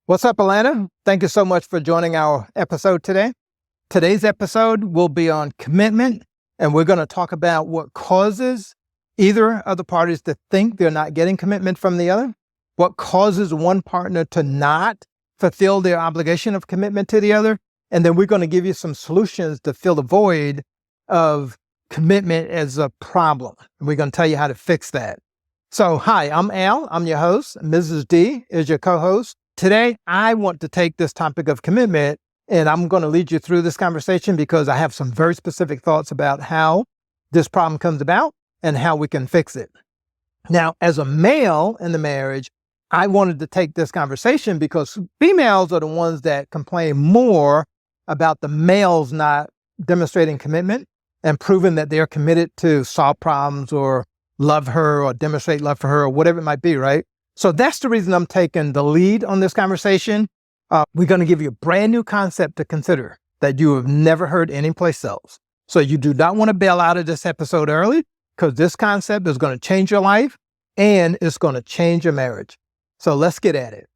What's up, Atlanta? Thank you so much for joining our episode today. Today's episode will be on commitment, and we're going to talk about what causes either of the parties to think they're not getting commitment from the other, what causes one partner to not fulfill their obligation of commitment to the other, and then we're going to give you some solutions to fill the void of commitment as a problem. And we're going to tell you how to fix that. So, hi, I'm Al. I'm your host. Mrs. D is your co-host. Today, I want to take this topic of commitment, and I'm going to lead you through this conversation because I have some very specific thoughts about how this problem comes about and how we can fix it. Now, as a male in the marriage, I wanted to take this conversation because females are the ones that complain more about the males not demonstrating commitment and proving that they're committed to solve problems or love her or demonstrate love for her or whatever it might be, right? So that's the reason I'm taking the lead on this conversation. We're going to give you a brand new concept to consider that you have never heard anyplace else. So you do not want to bail out of this episode early because this concept is going to change your life and it's going to change your marriage. So let's get at it.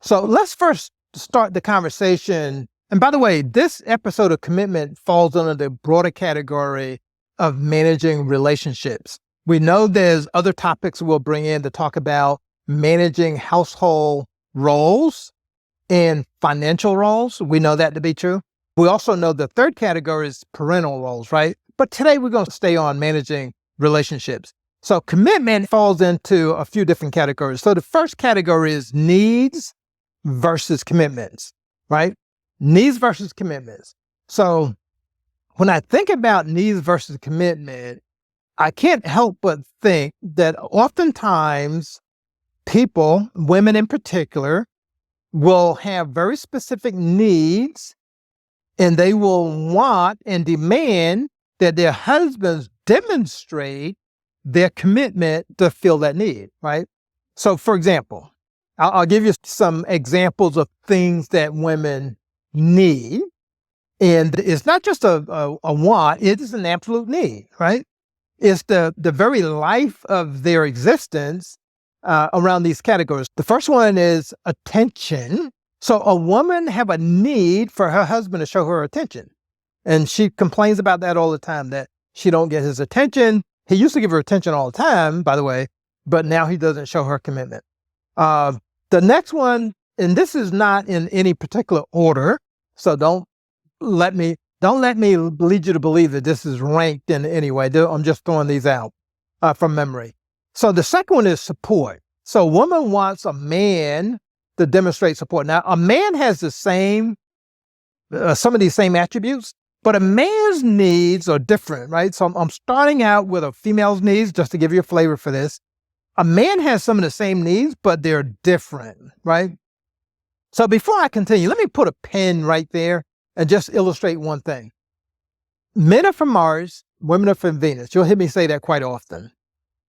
So let's first start the conversation. And by the way, this episode of commitment falls under the broader category of managing relationships. We know there's other topics we'll bring in to talk about managing household roles and financial roles. We know that to be true. We also know the third category is parental roles, right? But today we're going to stay on managing relationships. So commitment falls into a few different categories. So the first category is needs versus commitments, right? Needs versus commitments. So when I think about needs versus commitment, I can't help but think that oftentimes people, women in particular, will have very specific needs and they will want and demand that their husbands demonstrate their commitment to fill that need, right? So for example, I'll give you some examples of things that women need. And it's not just a want, it is an absolute need, right? It's the very life of their existence around these categories. The first one is attention. So a woman have a need for her husband to show her attention. And she complains about that all the time, that she don't get his attention. He used to give her attention all the time, by the way, but now he doesn't show her commitment. The next one, and this is not in any particular order, so don't let me lead you to believe that this is ranked in any way. I'm just throwing these out from memory. So the second one is support. So a woman wants a man to demonstrate support. Now, a man has the same, some of these same attributes, but a man's needs are different, right? So I'm starting out with a female's needs just to give you a flavor for this. A man has some of the same needs, but they're different, right? So before I continue, let me put a pin right there and just illustrate one thing. Men are from Mars, women are from Venus. You'll hear me say that quite often.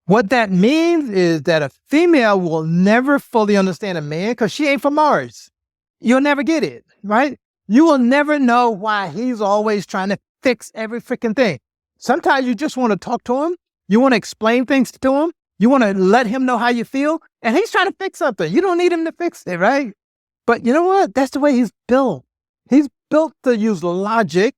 What that means is that a female will never fully understand a man because she ain't from Mars. You'll never get it, right? You will never know why he's always trying to fix every freaking thing. Sometimes you just want to talk to him. You want to explain things to him. You want to let him know how you feel. And he's trying to fix something. You don't need him to fix it, right? But you know what? That's the way he's built. He's built to use logic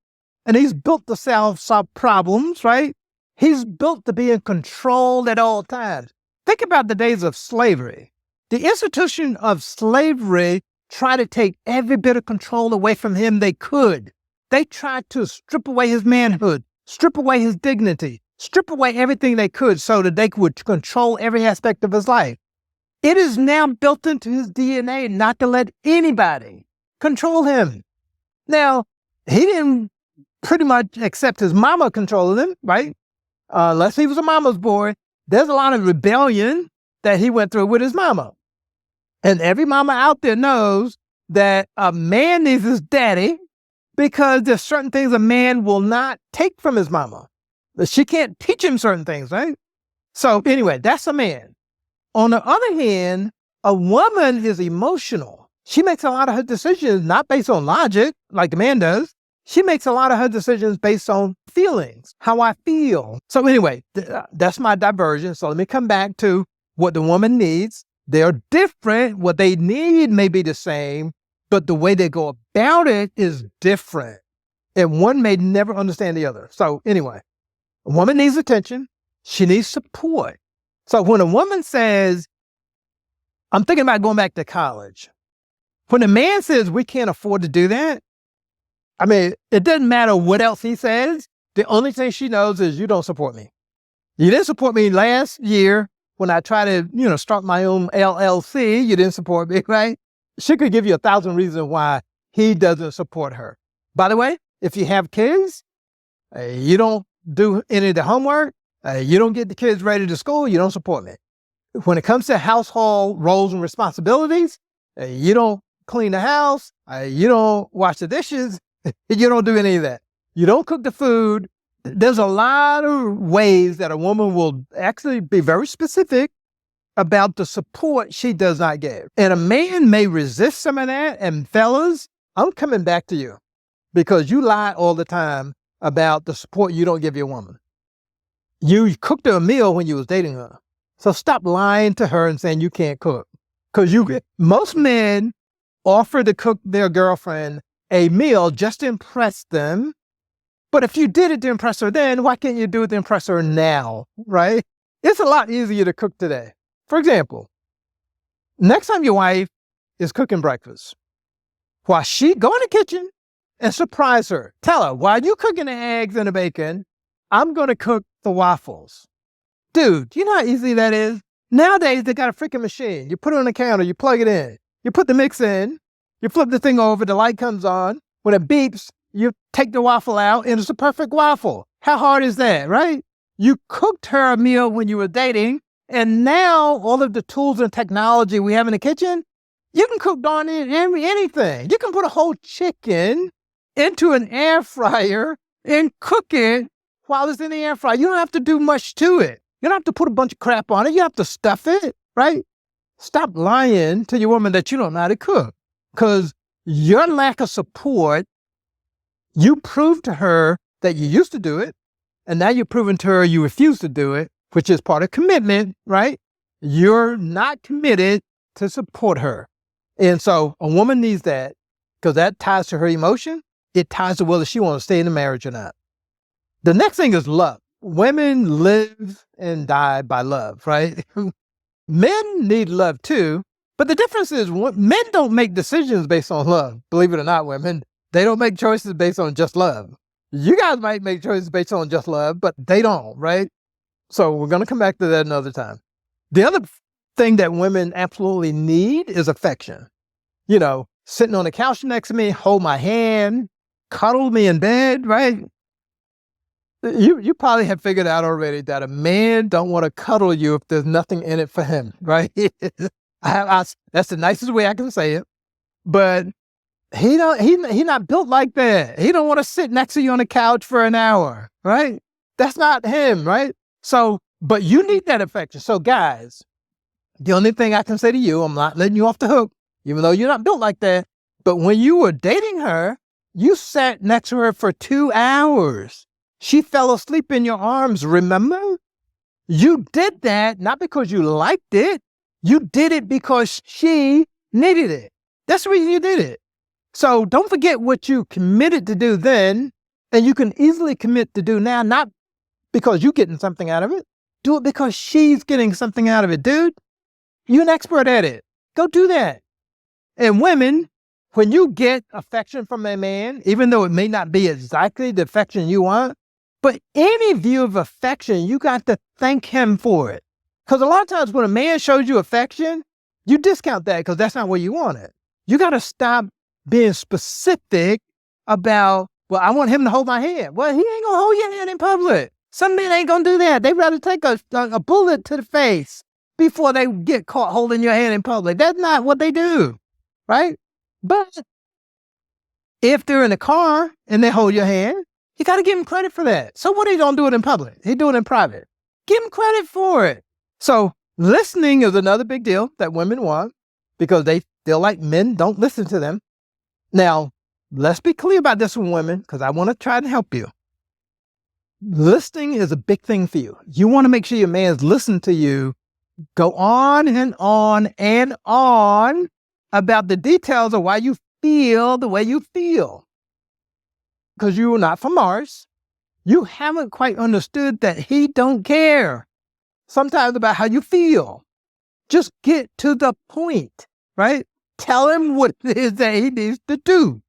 and he's built to solve problems, right? He's built to be in control at all times. Think about the days of slavery. The institution of slavery tried to take every bit of control away from him they could. They tried to strip away his manhood, strip away his dignity, strip away everything they could so that they could control every aspect of his life. It is now built into his DNA not to let anybody control him. Now, he didn't pretty much accept his mama controlling him, right? Unless he was a mama's boy. There's a lot of rebellion that he went through with his mama. And every mama out there knows that a man needs his daddy because there's certain things a man will not take from his mama. She can't teach him certain things, right? So anyway, that's a man. On the other hand, a woman is emotional. She makes a lot of her decisions not based on logic like the man does. She makes a lot of her decisions based on feelings, how I feel. So anyway, that's my diversion. So let me come back to what the woman needs. They're different. What they need may be the same, but the way they go about it is different. And one may never understand the other. So anyway, a woman needs attention. She needs support. So when a woman says, I'm thinking about going back to college, when a man says we can't afford to do that, I mean, it doesn't matter what else he says. The only thing she knows is you don't support me. You didn't support me last year when I tried to, start my own LLC. You didn't support me, right? She could give you 1,000 reasons why he doesn't support her. By the way, if you have kids, you don't do any of the homework, you don't get the kids ready to school, you don't support me. When it comes to household roles and responsibilities, you don't clean the house, you don't wash the dishes, you don't do any of that. You don't cook the food. There's a lot of ways that a woman will actually be very specific about the support she does not give. And a man may resist some of that. And fellas, I'm coming back to you because you lie all the time about the support you don't give your woman. You cooked her a meal when you was dating her. So stop lying to her and saying you can't cook. Because most men offer to cook their girlfriend a meal just to impress them. But if you did it to impress her then, why can't you do it to impress her now, right? It's a lot easier to cook today. For example, next time your wife is cooking breakfast, go in the kitchen and surprise her. Tell her, while you're cooking the eggs and the bacon, I'm going to cook the waffles. Dude, you know how easy that is? Nowadays, they got a freaking machine. You put it on the counter, you plug it in, you put the mix in, you flip the thing over, the light comes on. When it beeps, you take the waffle out, and it's a perfect waffle. How hard is that, right? You cooked her a meal when you were dating, and now all of the tools and technology we have in the kitchen, you can cook darn anything. You can put a whole chicken into an air fryer and cook it while it's in the air fryer. You don't have to do much to it. You don't have to put a bunch of crap on it. You have to stuff it, right? Stop lying to your woman that you don't know how to cook. Because your lack of support, you proved to her that you used to do it, and now you're proving to her you refuse to do it, which is part of commitment, right? You're not committed to support her. And so a woman needs that because that ties to her emotion. It ties to whether she wants to stay in the marriage or not. The next thing is love. Women live and die by love, right? Men need love too, but the difference is men don't make decisions based on love. Believe it or not, women, they don't make choices based on just love. You guys might make choices based on just love, but they don't, right? So we're going to come back to that another time. The other thing that women absolutely need is affection. Sitting on the couch next to me, hold my hand, cuddle me in bed, right? You probably have figured out already that a man don't want to cuddle you if there's nothing in it for him, right? That's the nicest way I can say it. But he not built like that. He don't want to sit next to you on the couch for an hour, right? That's not him, right? So, but you need that affection. So guys, the only thing I can say to you, I'm not letting you off the hook, even though you're not built like that. But when you were dating her, you sat next to her for 2 hours. She fell asleep in your arms, remember? You did that not because you liked it. You did it because she needed it. That's the reason you did it. So don't forget what you committed to do then, and you can easily commit to do now, not because you're getting something out of it. Do it because she's getting something out of it, dude. You're an expert at it. Go do that. And women, when you get affection from a man, even though it may not be exactly the affection you want, but any view of affection, you got to thank him for it. Because a lot of times when a man shows you affection, you discount that because that's not what you wanted. You got to stop being specific about, well, I want him to hold my hand. Well, he ain't going to hold your hand in public. Some men ain't going to do that. They'd rather take a bullet to the face before they get caught holding your hand in public. That's not what they do, right? But if they're in a car and they hold your hand, you got to give him credit for that. So what are you going to do it in public? He do it in private. Give him credit for it. So listening is another big deal that women want because they feel like men don't listen to them. Now, let's be clear about this with women because I want to try to help you. Listening is a big thing for you. You want to make sure your man's listening to you go on and on and on about the details of why you feel the way you feel. Because you are not from Mars. You haven't quite understood that he don't care sometimes about how you feel. Just get to the point, right? Tell him what it is that he needs to do.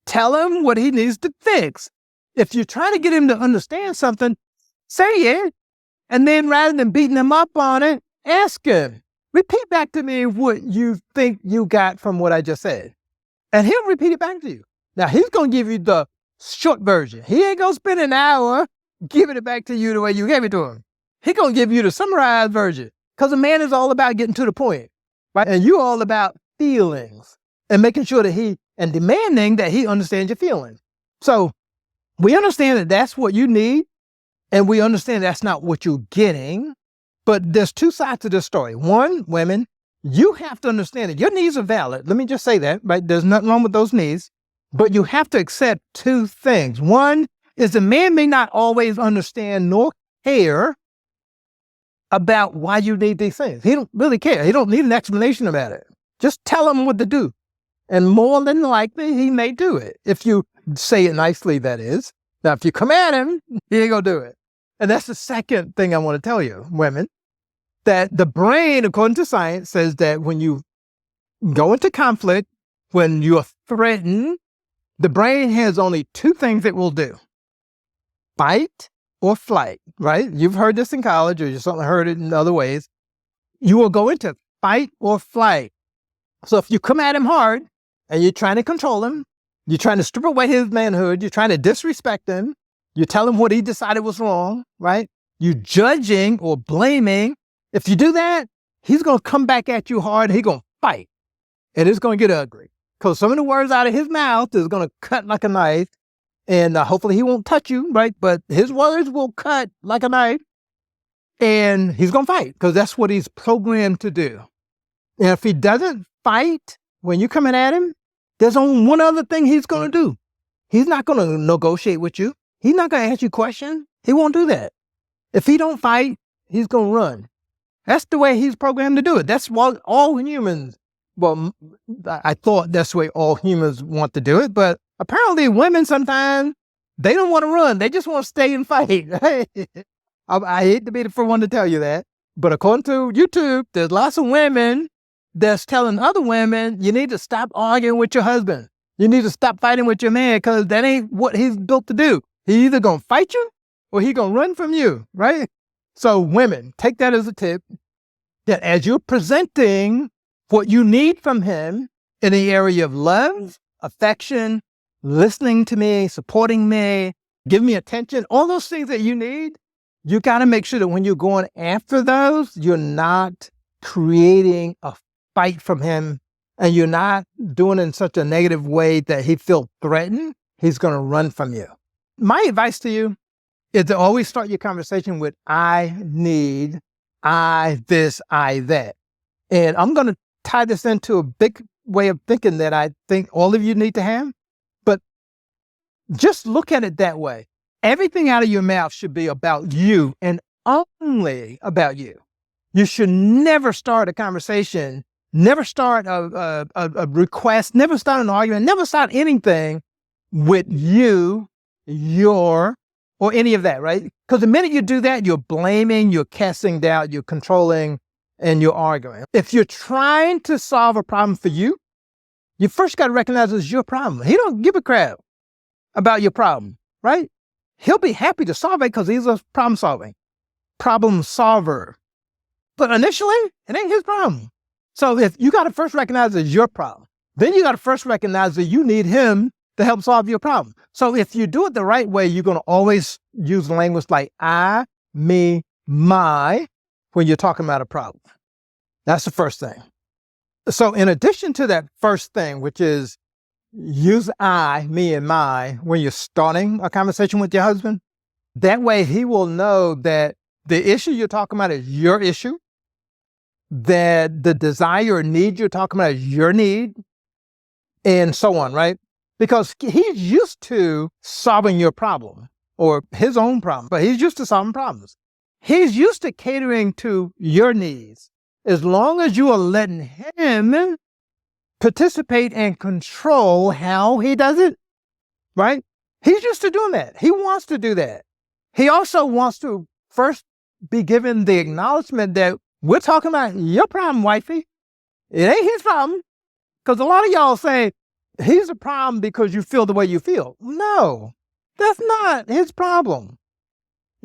Tell him what he needs to fix. If you're trying to get him to understand something, say it. And then rather than beating him up on it, ask him, repeat back to me what you think you got from what I just said. And he'll repeat it back to you. Now, he's going to give you the short version. He ain't going to spend an hour giving it back to you the way you gave it to him. He's going to give you the summarized version, because a man is all about getting to the point, right? And you're all about feelings and making sure that and demanding that he understands your feelings. So we understand that that's what you need, and we understand that's not what you're getting, but there's two sides to this story. One, women, you have to understand that your needs are valid. Let me just say that, right? There's nothing wrong with those needs, but you have to accept two things. One is the man may not always understand nor care about why you need these things. He don't really care. He don't need an explanation about it. Just tell him what to do. And more than likely, he may do it. If you say it nicely, that is. Now, if you come at him, he ain't gonna do it. And that's the second thing I want to tell you, women, that the brain, according to science, says that when you go into conflict, when you're threatened, the brain has only two things it will do: fight or flight, right? You've heard this in college, or you certainly heard it in other ways. You will go into fight or flight. So if you come at him hard and you're trying to control him, you're trying to strip away his manhood, you're trying to disrespect him, you tell him what he decided was wrong, right? You're judging or blaming. If you do that, he's going to come back at you hard. He's going to fight. And it's going to get ugly, because some of the words out of his mouth is going to cut like a knife. And hopefully he won't touch you, right? But his words will cut like a knife. And he's going to fight, because that's what he's programmed to do. And if he doesn't fight when you're coming at him, there's only one other thing he's going to do. He's not going to negotiate with you. He's not going to ask you questions. He won't do that. If he don't fight, he's going to run. That's the way he's programmed to do it. That's what all humans, well, I thought that's the way all humans want to do it. But apparently women sometimes, they don't want to run. They just want to stay and fight. I hate to be the first one to tell you that. But according to YouTube, there's lots of women that's telling other women, you need to stop arguing with your husband. You need to stop fighting with your man, because that ain't what he's built to do. He's either going to fight you or he's going to run from you, right? So women, take that as a tip, that as you're presenting what you need from him in the area of love, affection, listening to me, supporting me, giving me attention, all those things that you need, you got to make sure that when you're going after those, you're not creating a fight from him, and you're not doing it in such a negative way that he feels threatened. He's going to run from you. My advice to you is to always start your conversation with, I need, I this, I that. And I'm going to tie this into a big way of thinking that I think all of you need to have, but just look at it that way. Everything out of your mouth should be about you and only about you. You should never start a conversation, never start a request, never start an argument, never start anything with you, your, or any of that, right? Because the minute you do that, you're blaming, you're casting doubt, you're controlling, and you're arguing. If you're trying to solve a problem for you, you first got to recognize it's your problem. He don't give a crap about your problem, right? He'll be happy to solve it because he's a problem solver. But initially, it ain't his problem. So if you got to first recognize it's your problem, then you got to first recognize that you need him to help solve your problem. So if you do it the right way, you're going to always use language like I, me, my, when you're talking about a problem. That's the first thing. So in addition to that first thing, which is use I, me, and my when you're starting a conversation with your husband, that way he will know that the issue you're talking about is your issue, that the desire or need you're talking about is your need, and so on, right? Because he's used to solving your problem or his own problem, but he's used to solving problems. He's used to catering to your needs. As long as you are letting him participate and control how he does it, right? He's used to doing that. He wants to do that. He also wants to first be given the acknowledgement that we're talking about your problem, wifey. It ain't his problem. Because a lot of y'all say, he's a problem because you feel the way you feel. No, that's not his problem.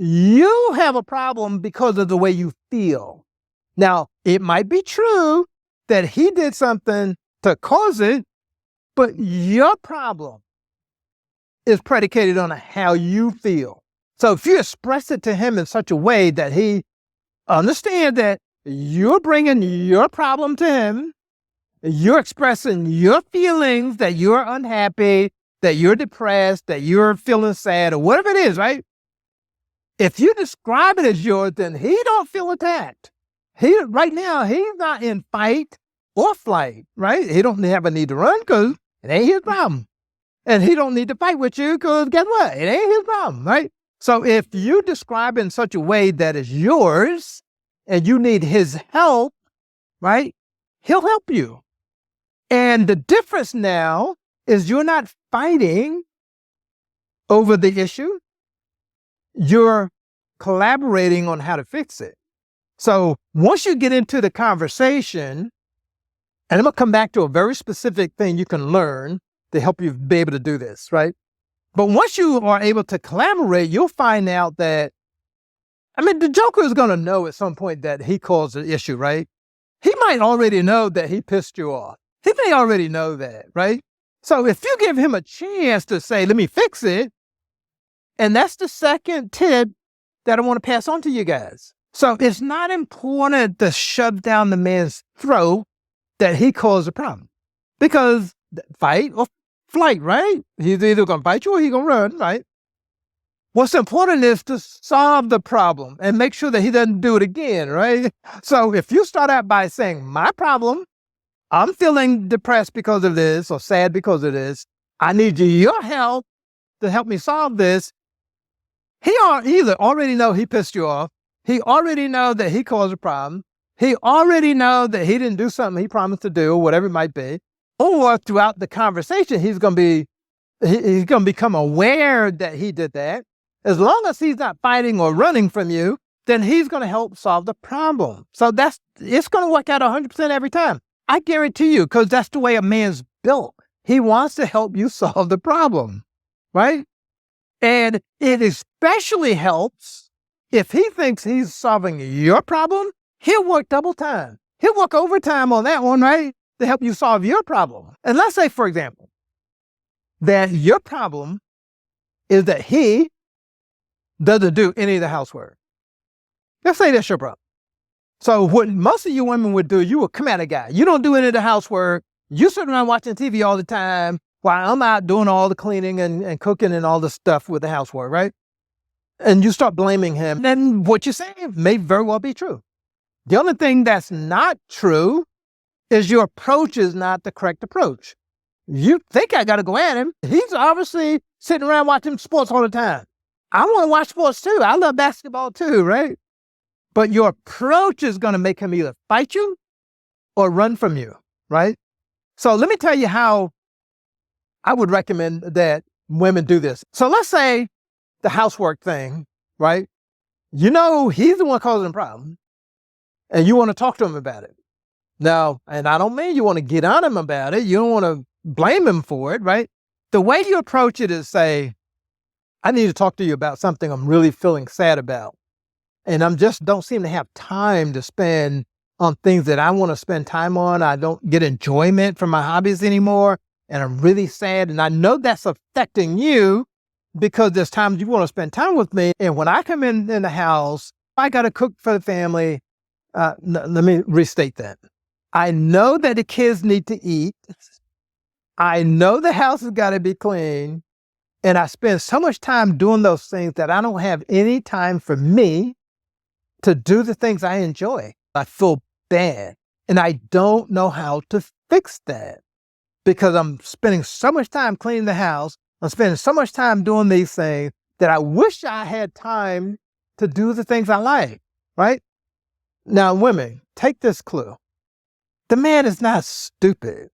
You have a problem because of the way you feel. Now, it might be true that he did something to cause it, but your problem is predicated on how you feel. So if you express it to him in such a way that he understands that you're bringing your problem to him, you're expressing your feelings that you're unhappy, that you're depressed, that you're feeling sad, or whatever it is, right? If you describe it as yours, then he don't feel attacked. Right now, he's not in fight or flight, right? He don't have a need to run because it ain't his problem. And he don't need to fight with you because guess what? It ain't his problem, right? So if you describe it in such a way that is yours and you need his help, right? He'll help you. And the difference now is you're not fighting over the issue. You're collaborating on how to fix it. So once you get into the conversation, and I'm going to come back to a very specific thing you can learn to help you be able to do this, right? But once you are able to collaborate, you'll find out that, the joker is going to know at some point that he caused the issue, right? He might already know that he pissed you off. He may already know that, right? So if you give him a chance to say, let me fix it, and that's the second tip that I want to pass on to you guys. So it's not important to shove down the man's throat that he caused the problem. Because fight or flight, right? He's either going to bite you or he's going to run, right? What's important is to solve the problem and make sure that he doesn't do it again, right? So if you start out by saying, my problem, I'm feeling depressed because of this or sad because of this, I need your help to help me solve this. He either already know he pissed you off, he already know that he caused a problem, he already know that he didn't do something he promised to do, or whatever it might be, or throughout the conversation, he's going to become aware that he did that. As long as he's not fighting or running from you, then he's going to help solve the problem. So it's going to work out 100% every time. I guarantee you, because that's the way a man's built. He wants to help you solve the problem, right? And it especially helps if he thinks he's solving your problem, he'll work double time. He'll work overtime on that one, right? To help you solve your problem. And let's say, for example, that your problem is that he doesn't do any of the housework. Let's say that's your problem. So what most of you women would do, you would come at a guy. You don't do any of the housework. You sit around watching TV all the time while I'm out doing all the cleaning and cooking and all the stuff with the housework, right? And you start blaming him. Then what you're saying may very well be true. The only thing that's not true is your approach is not the correct approach. You think I got to go at him. He's obviously sitting around watching sports all the time. I want to watch sports too. I love basketball too, right? But your approach is going to make him either fight you or run from you, right? So let me tell you how I would recommend that women do this. So let's say the housework thing, right? You know he's the one causing the problem, and you want to talk to him about it. Now, and I don't mean you want to get on him about it. You don't want to blame him for it, right? The way you approach it is say, I need to talk to you about something I'm really feeling sad about. And don't seem to have time to spend on things that I want to spend time on. I don't get enjoyment from my hobbies anymore. And I'm really sad. And I know that's affecting you because there's times you want to spend time with me. And when I come in the house, I got to cook for the family. Let me restate that. I know that the kids need to eat. I know the house has got to be clean. And I spend so much time doing those things that I don't have any time for me to do the things I enjoy. I feel bad. And I don't know how to fix that because I'm spending so much time cleaning the house. I'm spending so much time doing these things that I wish I had time to do the things I like, right? Now, women, take this clue. The man is not stupid.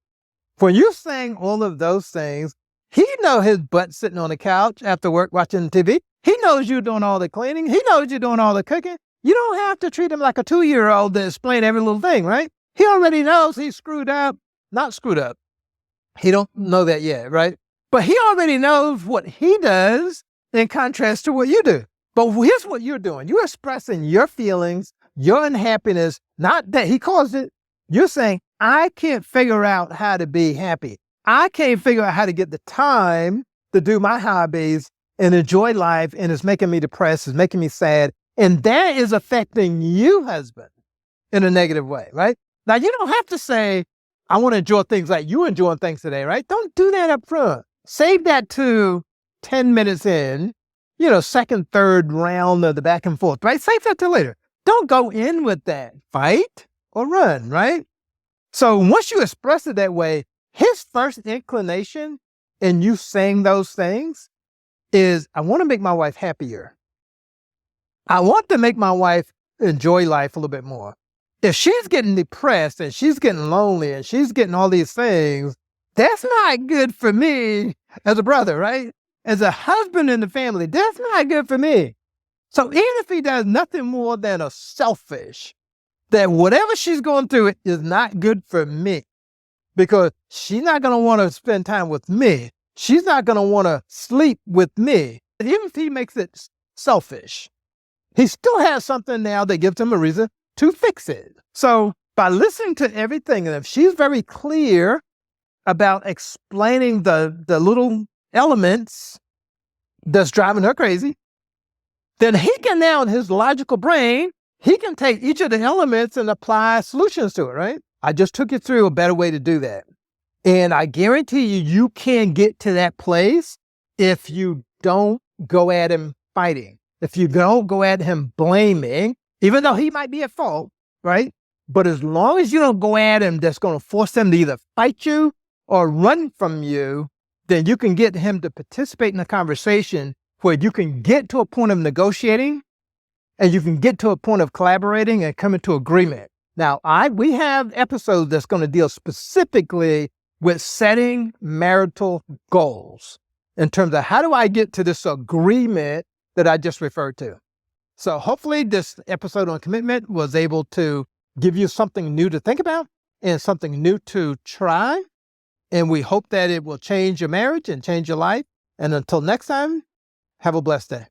When you're saying all of those things, he knows his butt sitting on the couch after work watching TV. He knows you're doing all the cleaning. He knows you're doing all the cooking. You don't have to treat him like a 2-year-old to explain every little thing, right? He already knows he's screwed up, not screwed up. He don't know that yet, right? But he already knows what he does in contrast to what you do. But here's what you're doing. You're expressing your feelings, your unhappiness, not that he caused it. You're saying, I can't figure out how to be happy. I can't figure out how to get the time to do my hobbies and enjoy life, and it's making me depressed, it's making me sad. And that is affecting you, husband, in a negative way, right? Now, you don't have to say, I want to enjoy things like you enjoying things today, right? Don't do that up front. Save that to 10 minutes in, second, third round of the back and forth, right? Save that till later. Don't go in with that. Fight or run, right? So once you express it that way, his first inclination in you saying those things is, I want to make my wife happier. I want to make my wife enjoy life a little bit more. If she's getting depressed and she's getting lonely and she's getting all these things, that's not good for me as a brother, right? As a husband in the family, that's not good for me. So even if he does nothing more than a selfish, that whatever she's going through is not good for me, because she's not going to want to spend time with me. She's not going to want to sleep with me. Even if he makes it selfish, he still has something now that gives him a reason to fix it. So by listening to everything, and if she's very clear about explaining the little elements that's driving her crazy, then he can now, in his logical brain, he can take each of the elements and apply solutions to it, right? I just took you through a better way to do that. And I guarantee you can get to that place if you don't go at him fighting, if you don't go at him blaming, even though he might be at fault, right? But as long as you don't go at him, that's going to force him to either fight you or run from you, then you can get him to participate in a conversation where you can get to a point of negotiating and you can get to a point of collaborating and coming to agreement. Now, we have episodes that's going to deal specifically with setting marital goals in terms of how do I get to this agreement that I just referred to. So hopefully this episode on commitment was able to give you something new to think about and something new to try. And we hope that it will change your marriage and change your life. And until next time, have a blessed day.